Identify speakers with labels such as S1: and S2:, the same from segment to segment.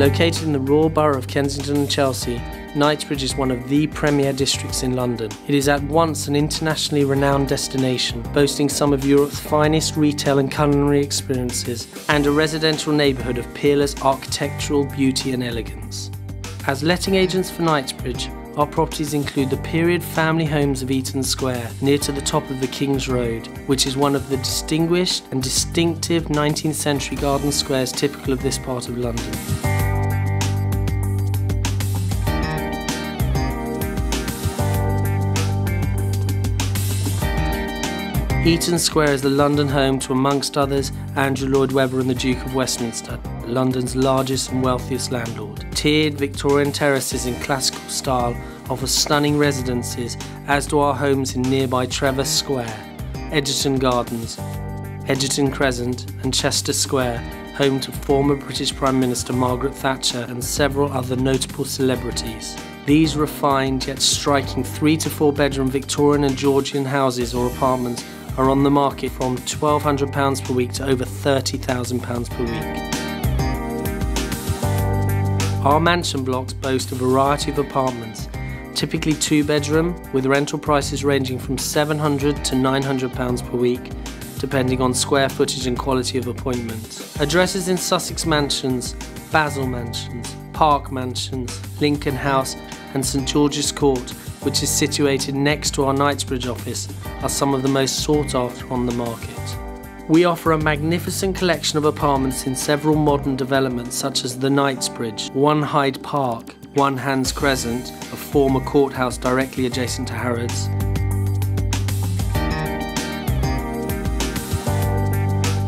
S1: Located in the Royal Borough of Kensington and Chelsea, Knightsbridge is one of the premier districts in London. It is at once an internationally renowned destination, boasting some of Europe's finest retail and culinary experiences, and a residential neighbourhood of peerless architectural beauty and elegance. As letting agents for Knightsbridge, our properties include the period family homes of Eaton Square, near to the top of the King's Road, which is one of the distinguished and distinctive 19th century garden squares typical of this part of London. Eaton Square is the London home to, amongst others, Andrew Lloyd Webber and the Duke of Westminster, London's largest and wealthiest landlord. Tiered Victorian terraces in classical style offer stunning residences, as do our homes in nearby Trevor Square, Egerton Gardens, Egerton Crescent and Chester Square, home to former British Prime Minister Margaret Thatcher and several other notable celebrities. These refined yet striking 3 to 4 bedroom Victorian and Georgian houses or apartments are on the market from £1,200 per week to over £30,000 per week. Our mansion blocks boast a variety of apartments, typically 2-bedroom, with rental prices ranging from £700 to £900 per week, depending on square footage and quality of appointment. Addresses in Sussex Mansions, Basil Mansions, Park Mansions, Lincoln House and St George's Court, which is situated next to our Knightsbridge office, are some of the most sought after on the market. We offer a magnificent collection of apartments in several modern developments such as the Knightsbridge, 1 Hyde Park, 1 Hans Crescent, a former courthouse directly adjacent to Harrods,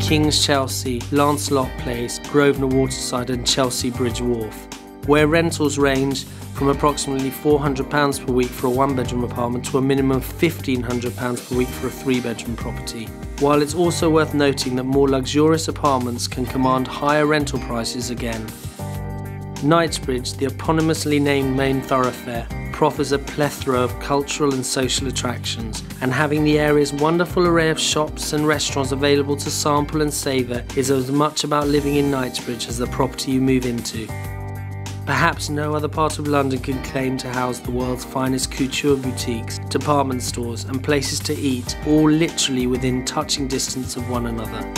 S1: King's Chelsea, Lancelot Place, Grosvenor Waterside and Chelsea Bridge Wharf, where rentals range from approximately £400 per week for a 1-bedroom apartment to a minimum of £1,500 per week for a 3-bedroom property. While it's also worth noting that more luxurious apartments can command higher rental prices again. Knightsbridge, the eponymously named main thoroughfare, proffers a plethora of cultural and social attractions, and having the area's wonderful array of shops and restaurants available to sample and savour is as much about living in Knightsbridge as the property you move into. Perhaps no other part of London can claim to house the world's finest couture boutiques, department stores and places to eat, all literally within touching distance of one another.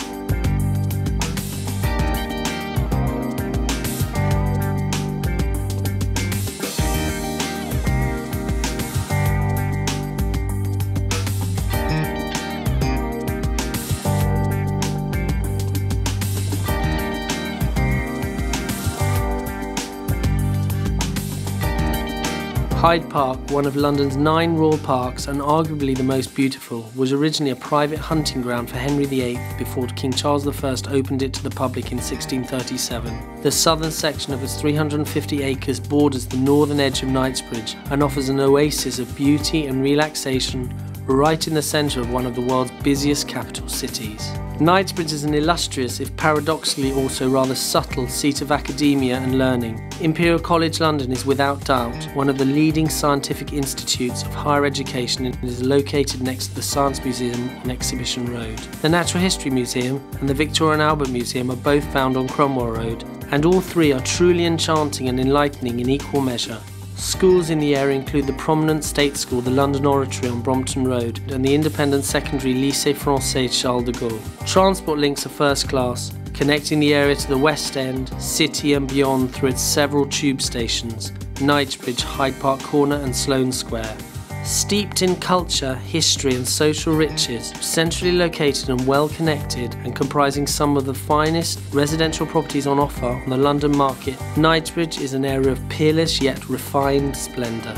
S1: Hyde Park, one of London's 9 royal parks and arguably the most beautiful, was originally a private hunting ground for Henry VIII before King Charles I opened it to the public in 1637. The southern section of its 350 acres borders the northern edge of Knightsbridge and offers an oasis of beauty and relaxation right in the centre of one of the world's busiest capital cities. Knightsbridge is an illustrious, if paradoxically also rather subtle, seat of academia and learning. Imperial College London is without doubt one of the leading scientific institutes of higher education and is located next to the Science Museum on Exhibition Road. The Natural History Museum and the Victoria and Albert Museum are both found on Cromwell Road, and all three are truly enchanting and enlightening in equal measure. Schools in the area include the prominent state school, the London Oratory on Brompton Road, and the independent secondary Lycée Français Charles de Gaulle. Transport links are first class, connecting the area to the West End, City and beyond through its several tube stations, Knightsbridge, Hyde Park Corner and Sloane Square. Steeped in culture, history and social riches, centrally located and well connected and comprising some of the finest residential properties on offer on the London market, Knightsbridge is an area of peerless yet refined splendour.